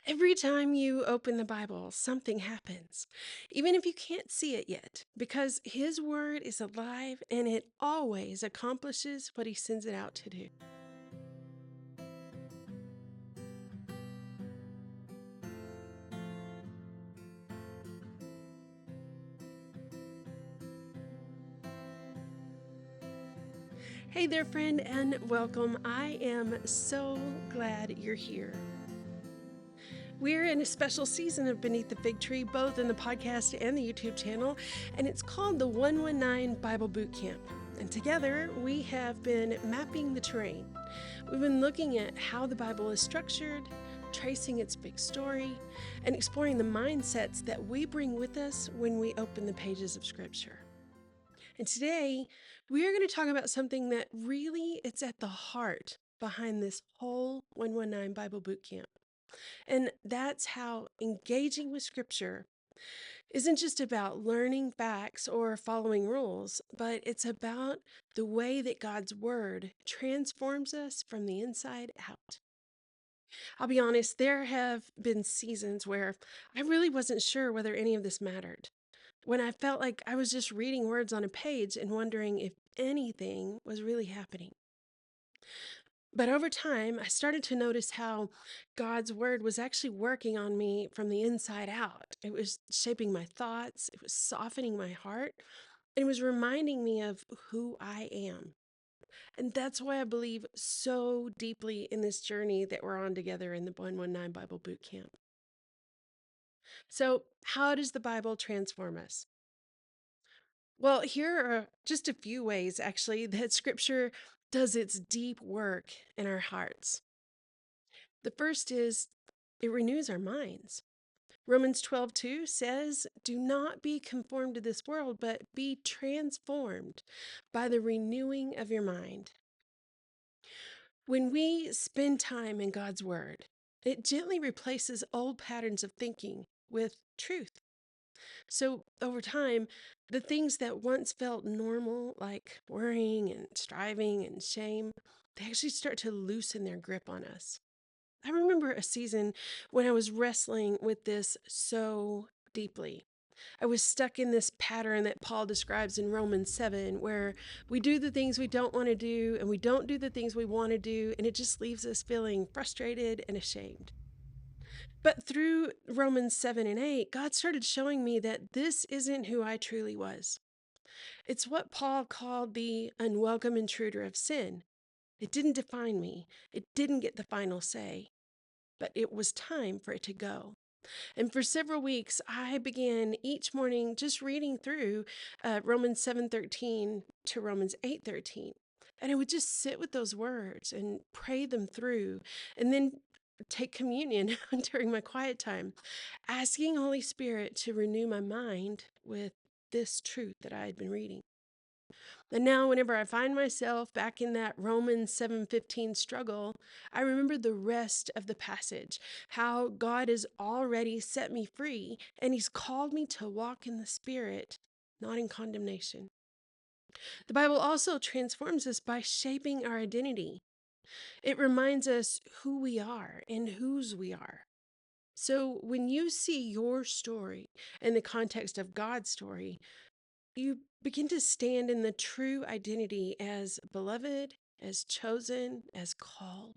Every time you open the Bible, something happens, even if you can't see it yet, because His Word is alive and it always accomplishes what He sends it out to do. Hey there, friend, and welcome. I am so glad you're here. We're in a special season of Beneath the Fig Tree, both in the podcast and the YouTube channel, and it's called the 119 Bible Bootcamp. And together, we have been mapping the terrain. We've been looking at how the Bible is structured, tracing its big story, and exploring the mindsets that we bring with us when we open the pages of Scripture. And today, we are going to talk about something that really it's at the heart behind this whole 119 Bible Bootcamp. And that's how engaging with Scripture isn't just about learning facts or following rules, but it's about the way that God's Word transforms us from the inside out. I'll be honest, there have been seasons where I really wasn't sure whether any of this mattered. When I felt like I was just reading words on a page and wondering if anything was really happening. But over time, I started to notice how God's word was actually working on me from the inside out. It was shaping my thoughts, it was softening my heart, and it was reminding me of who I am. And that's why I believe so deeply in this journey that we're on together in the 119 Bible Boot Camp. So, how does the Bible transform us? Well, here are just a few ways, actually, that Scripture does its deep work in our hearts. The first is it renews our minds. Romans 12:2 says, "Do not be conformed to this world, but be transformed by the renewing of your mind." When we spend time in God's Word, it gently replaces old patterns of thinking with truth. So over time, the things that once felt normal, like worrying and striving and shame, they actually start to loosen their grip on us. I remember a season when I was wrestling with this so deeply. I was stuck in this pattern that Paul describes in Romans 7, where we do the things we don't want to do and we don't do the things we want to do, and it just leaves us feeling frustrated and ashamed. But through Romans 7 and 8, God started showing me that this isn't who I truly was. It's what Paul called the unwelcome intruder of sin. It didn't define me, it didn't get the final say, but it was time for it to go. And for several weeks, I began each morning just reading through Romans 7:13 to Romans 8:13. And I would just sit with those words and pray them through, and then take communion during my quiet time, asking Holy Spirit to renew my mind with this truth that I had been reading. And now whenever I find myself back in that Romans 7:15 struggle, I remember the rest of the passage, how God has already set me free and He's called me to walk in the Spirit, not in condemnation. The Bible also transforms us by shaping our identity. It reminds us who we are and whose we are. So when you see your story in the context of God's story, you begin to stand in the true identity as beloved, as chosen, as called.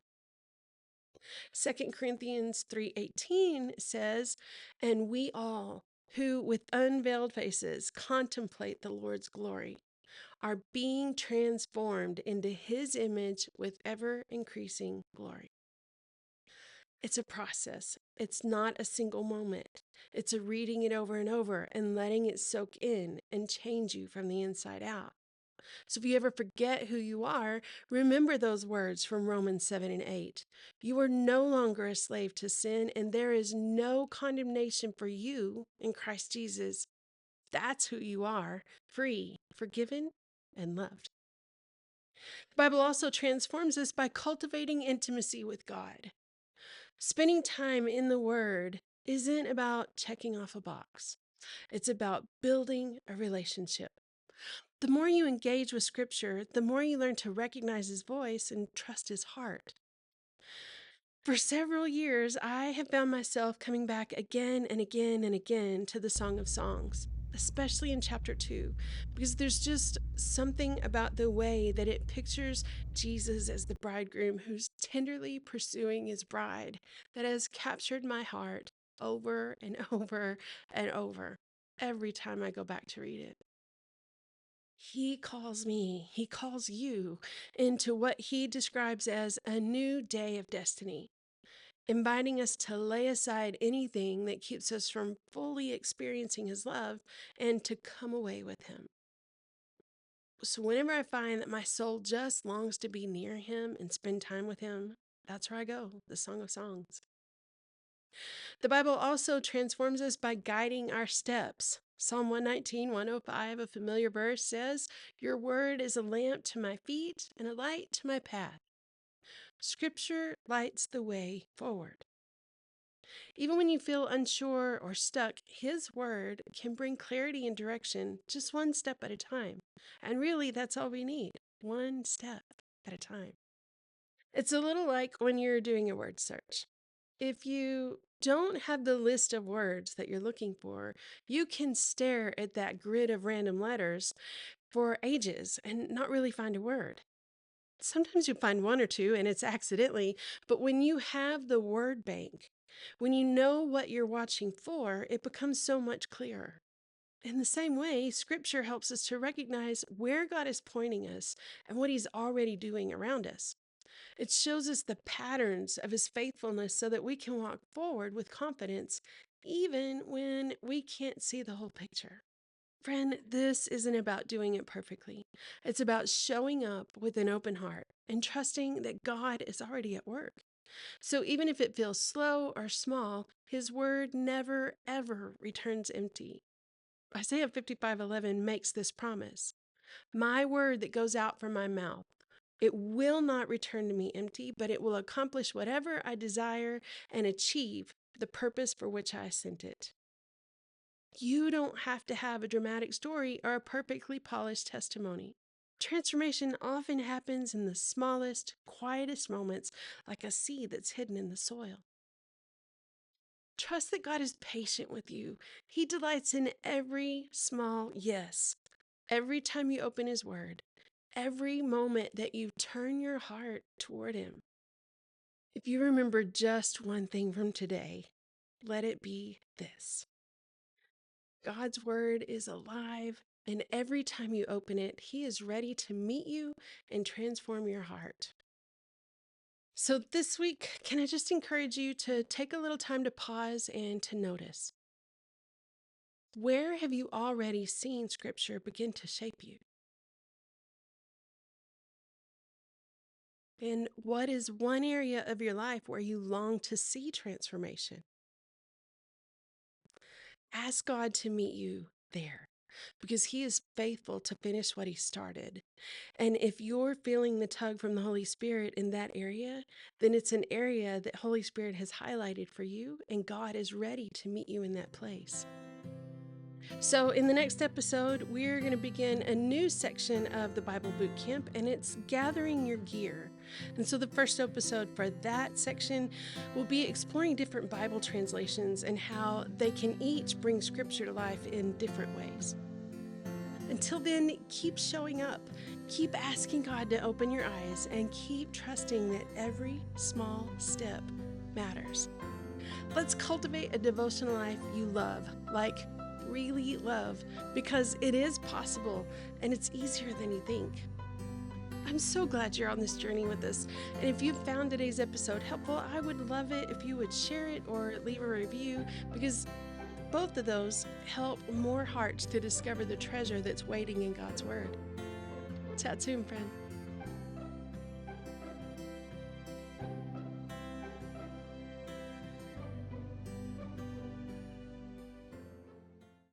2 Corinthians 3:18 says, "And we all who with unveiled faces contemplate the Lord's glory are being transformed into His image with ever increasing glory." It's a process. It's not a single moment. It's a reading it over and over and letting it soak in and change you from the inside out. So if you ever forget who you are, remember those words from Romans 7 and 8. You are no longer a slave to sin, and there is no condemnation for you in Christ Jesus. That's who you are, free, forgiven, and loved. The Bible also transforms us by cultivating intimacy with God. Spending time in the Word isn't about checking off a box. It's about building a relationship. The more you engage with Scripture, the more you learn to recognize His voice and trust His heart. For several years, I have found myself coming back again and again and again to the Song of Songs, especially in chapter 2, because there's just something about the way that it pictures Jesus as the bridegroom who's tenderly pursuing his bride that has captured my heart over and over and over every time I go back to read it. He calls me, he calls you into what he describes as a new day of destiny, inviting us to lay aside anything that keeps us from fully experiencing his love and to come away with him. So, whenever I find that my soul just longs to be near him and spend time with him, that's where I go, the Song of Songs. The Bible also transforms us by guiding our steps. Psalm 119, 105, a familiar verse says, "Your word is a lamp to my feet and a light to my path." Scripture lights the way forward. Even when you feel unsure or stuck, His Word can bring clarity and direction just one step at a time. And really, that's all we need, one step at a time. It's a little like when you're doing a word search. If you don't have the list of words that you're looking for, you can stare at that grid of random letters for ages and not really find a word. Sometimes you find one or two and it's accidentally, but when you have the word bank, when you know what you're watching for, it becomes so much clearer. In the same way, Scripture helps us to recognize where God is pointing us and what He's already doing around us. It shows us the patterns of His faithfulness so that we can walk forward with confidence, even when we can't see the whole picture. Friend, this isn't about doing it perfectly. It's about showing up with an open heart and trusting that God is already at work. So even if it feels slow or small, His word never, ever returns empty. Isaiah 55:11 makes this promise. My word that goes out from my mouth, it will not return to me empty, but it will accomplish whatever I desire and achieve the purpose for which I sent it. You don't have to have a dramatic story or a perfectly polished testimony. Transformation often happens in the smallest, quietest moments, like a seed that's hidden in the soil. Trust that God is patient with you. He delights in every small yes. Every time you open His Word, every moment that you turn your heart toward Him. If you remember just one thing from today, let it be this: God's Word is alive, and every time you open it, He is ready to meet you and transform your heart. So this week, can I just encourage you to take a little time to pause and to notice? Where have you already seen Scripture begin to shape you? And what is one area of your life where you long to see transformation? Ask God to meet you there because He is faithful to finish what He started. And if you're feeling the tug from the Holy Spirit in that area, then it's an area that Holy Spirit has highlighted for you, and God is ready to meet you in that place. So, in the next episode, we're going to begin a new section of the Bible Bootcamp, and it's gathering your gear. And so, the first episode for that section will be exploring different Bible translations and how they can each bring Scripture to life in different ways. Until then, keep showing up, keep asking God to open your eyes, and keep trusting that every small step matters. Let's cultivate a devotional life you love, like really love, because it is possible and it's easier than you think. I'm so glad you're on this journey with us. And if you found today's episode helpful, I would love it if you would share it or leave a review, because both of those help more hearts to discover the treasure that's waiting in God's Word. Chat soon, friend.